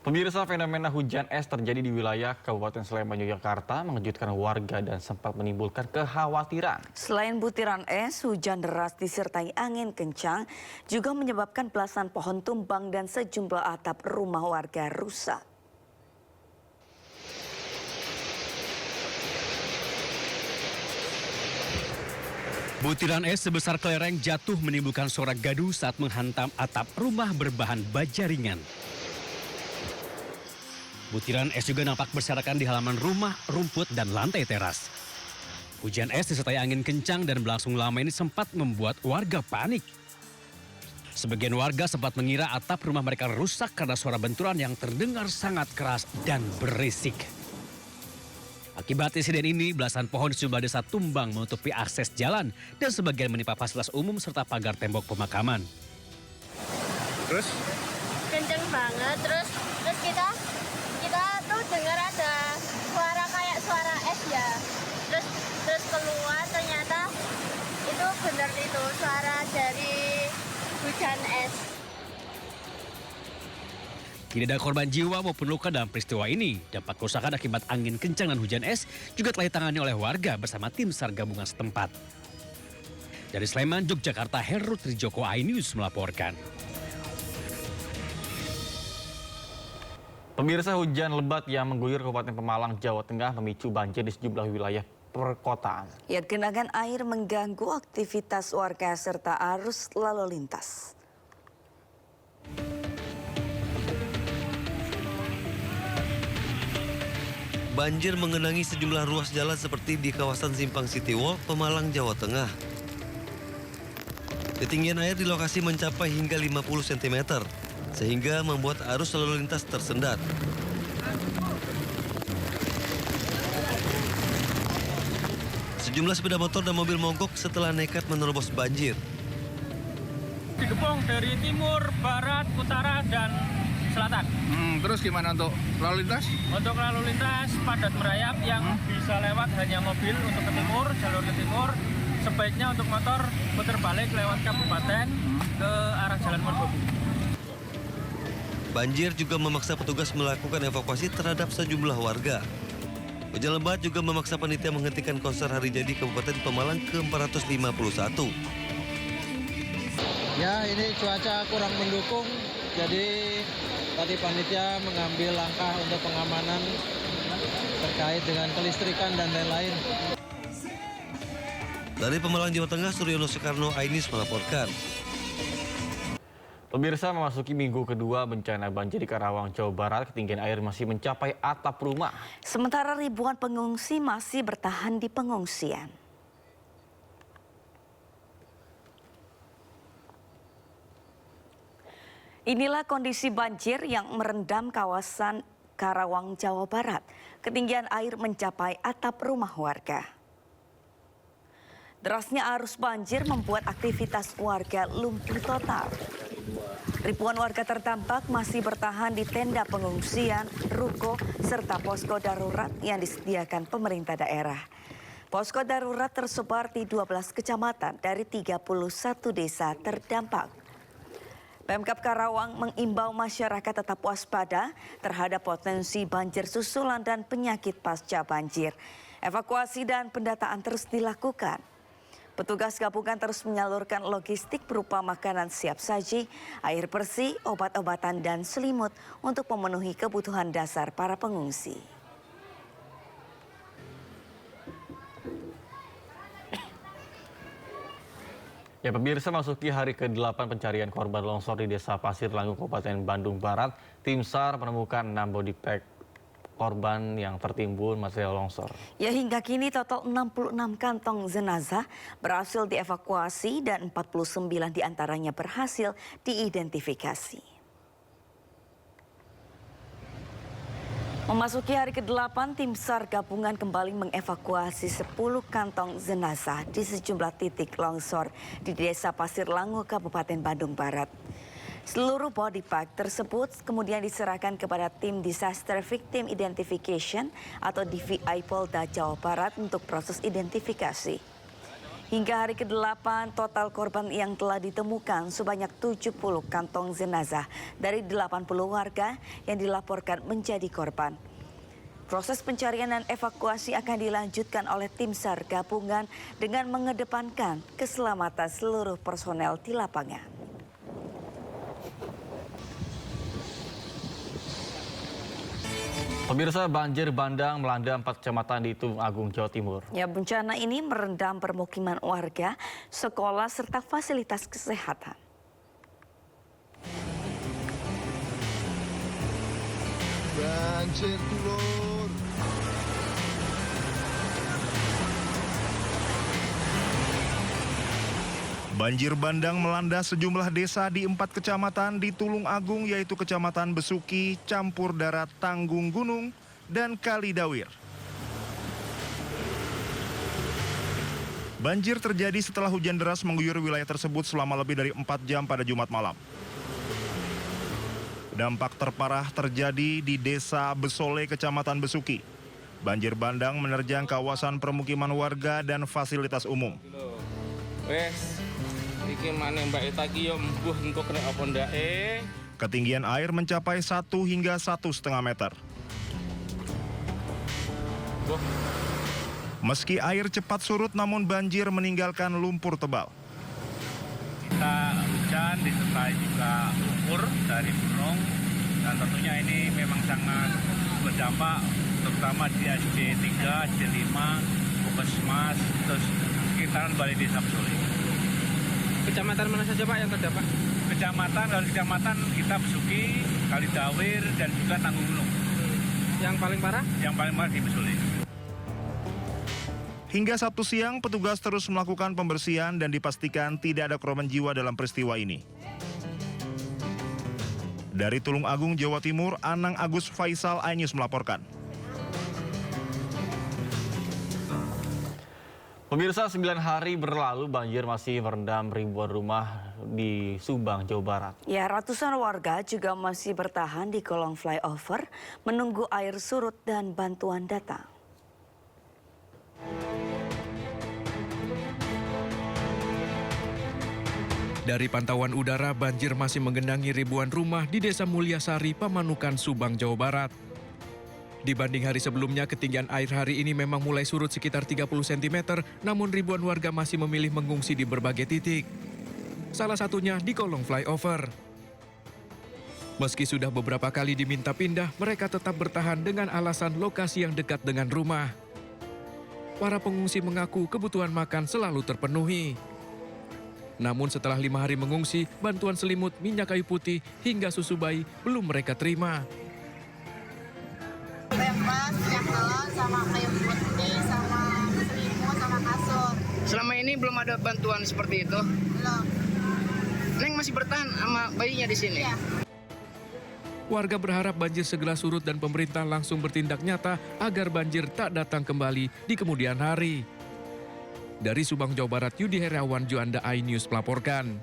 Pemirsa, fenomena hujan es terjadi di wilayah Kabupaten Sleman, Yogyakarta mengejutkan warga dan sempat menimbulkan kekhawatiran. Selain butiran es, hujan deras disertai angin kencang juga menyebabkan belasan pohon tumbang dan sejumlah atap rumah warga rusak. Butiran es sebesar kelereng jatuh menimbulkan suara gaduh saat menghantam atap rumah berbahan baja ringan. Butiran es juga nampak berserakan di halaman rumah, rumput, dan lantai teras. Hujan es disertai angin kencang dan berlangsung lama ini sempat membuat warga panik. Sebagian warga sempat mengira atap rumah mereka rusak karena suara benturan yang terdengar sangat keras dan berisik. Akibat insiden ini, belasan pohon di sejumlah desa tumbang menutupi akses jalan dan sebagian menimpa fasilitas umum serta pagar tembok pemakaman. Terus? Kenceng banget, terus kita tuh dengar ada suara kayak suara es ya. Terus keluar ternyata itu bener itu suara dari hujan es. Tidak ada korban jiwa maupun luka dalam peristiwa ini. Dampak kerusakan akibat angin kencang dan hujan es juga telah ditangani oleh warga bersama tim SAR gabungan setempat. Dari Sleman, Yogyakarta, Heru Trijoko, iNews melaporkan. Pemirsa, hujan lebat yang mengguyur Kabupaten Pemalang, Jawa Tengah memicu banjir di sejumlah wilayah perkotaan. Ya, genangan air mengganggu aktivitas warga serta arus lalu lintas. Banjir mengenangi sejumlah ruas jalan seperti di kawasan Simpang City Walk, Pemalang, Jawa Tengah. Ketinggian air di lokasi mencapai hingga 50 cm, sehingga membuat arus lalu lintas tersendat. Sejumlah sepeda motor dan mobil mogok setelah nekat menerobos banjir. Digepung dari timur, barat, utara, dan selatan. Terus gimana untuk lalu lintas? Untuk lalu lintas padat merayap yang bisa lewat hanya mobil untuk ke timur, jalur ke timur. Sebaiknya untuk motor putar balik lewat kabupaten ke arah Jalan Merbabu. Banjir juga memaksa petugas melakukan evakuasi terhadap sejumlah warga. Hujan lebat juga memaksa panitia menghentikan konser hari jadi Kabupaten Pemalang ke-451. Ya, ini cuaca kurang mendukung, jadi tadi panitia mengambil langkah untuk pengamanan terkait dengan kelistrikan dan lain-lain. Dari Pemalang, Jawa Tengah, Suryono Soekarno, iNews melaporkan. Pemirsa, memasuki minggu kedua bencana banjir di Karawang, Jawa Barat, ketinggian air masih mencapai atap rumah. Sementara ribuan pengungsi masih bertahan di pengungsian. Inilah kondisi banjir yang merendam kawasan Karawang, Jawa Barat. Ketinggian air mencapai atap rumah warga. Derasnya arus banjir membuat aktivitas warga lumpuh total. Ribuan warga terdampak masih bertahan di tenda pengungsian, ruko, serta posko darurat yang disediakan pemerintah daerah. Posko darurat tersebar di 12 kecamatan dari 31 desa terdampak. Pemkab Karawang mengimbau masyarakat tetap waspada terhadap potensi banjir susulan dan penyakit pasca banjir. Evakuasi dan pendataan terus dilakukan. Petugas gabungan terus menyalurkan logistik berupa makanan siap saji, air bersih, obat-obatan, dan selimut untuk memenuhi kebutuhan dasar para pengungsi. Ya, pemirsa, masuki hari ke-8 pencarian korban longsor di Desa Pasir Langu, Kabupaten Bandung Barat, tim SAR menemukan 6 body bag korban yang tertimbun material longsor. Ya, hingga kini total 66 kantong jenazah berhasil dievakuasi dan 49 diantaranya berhasil diidentifikasi. Memasuki hari ke-8, tim SAR gabungan kembali mengevakuasi 10 kantong jenazah di sejumlah titik longsor di Desa Pasir Langu, Kabupaten Bandung Barat. Seluruh body bag tersebut kemudian diserahkan kepada tim Disaster Victim Identification atau DVI Polda Jawa Barat untuk proses identifikasi. Hingga hari ke-8, total korban yang telah ditemukan sebanyak 70 kantong jenazah dari 80 warga yang dilaporkan menjadi korban. Proses pencarian dan evakuasi akan dilanjutkan oleh tim SAR gabungan dengan mengedepankan keselamatan seluruh personel di lapangan. Pemirsa, banjir bandang melanda 4 kecamatan di Tulung Agung, Jawa Timur. Ya, bencana ini merendam permukiman warga, sekolah, serta fasilitas kesehatan. Banjir turun. Banjir bandang melanda sejumlah desa di 4 kecamatan di Tulung Agung, yaitu Kecamatan Besuki, Campur Darat, Tanggung Gunung, dan Kalidawir. Banjir terjadi setelah hujan deras mengguyur wilayah tersebut selama lebih dari 4 jam pada Jumat malam. Dampak terparah terjadi di Desa Besole, Kecamatan Besuki. Banjir bandang menerjang kawasan permukiman warga dan fasilitas umum. Ketinggian air mencapai 1 hingga 1,5 meter. Meski air cepat surut, namun banjir meninggalkan lumpur tebal. Kita hujan disertai juga lumpur dari gunung, dan tentunya ini memang sangat berdampak, terutama di SD 3, SD 5, Puskesmas, terus sekitaran Balai Desa Besole. Kecamatan mana saja Pak yang terdampak? Kecamatan kita Besuki, Kalidawir, dan juga Tanggung Gunung. Yang paling parah? Yang paling parah di Besole. Hingga Sabtu siang, petugas terus melakukan pembersihan dan dipastikan tidak ada korban jiwa dalam peristiwa ini. Dari Tulung Agung, Jawa Timur, Anang Agus Faisal, iNews melaporkan. Pemirsa, 9 hari berlalu banjir masih merendam ribuan rumah di Subang, Jawa Barat. Ya, ratusan warga juga masih bertahan di kolong flyover menunggu air surut dan bantuan datang. Dari pantauan udara, banjir masih menggenangi ribuan rumah di Desa Mulyasari, Pamanukan, Subang, Jawa Barat. Dibanding hari sebelumnya, ketinggian air hari ini memang mulai surut sekitar 30 cm, namun ribuan warga masih memilih mengungsi di berbagai titik. Salah satunya di kolong flyover. Meski sudah beberapa kali diminta pindah, mereka tetap bertahan dengan alasan lokasi yang dekat dengan rumah. Para pengungsi mengaku kebutuhan makan selalu terpenuhi. Namun setelah 5 hari mengungsi, bantuan selimut, minyak kayu putih, hingga susu bayi belum mereka terima. Pempas, minyak telon, sama kayu putih, sama selimut, sama kasur. Selama ini belum ada bantuan seperti itu? Belum. Neng masih bertahan sama bayinya di sini? Iya. Warga berharap banjir segera surut dan pemerintah langsung bertindak nyata agar banjir tak datang kembali di kemudian hari. Dari Subang, Jawa Barat, Yudi Heriawan, Juanda, iNews melaporkan.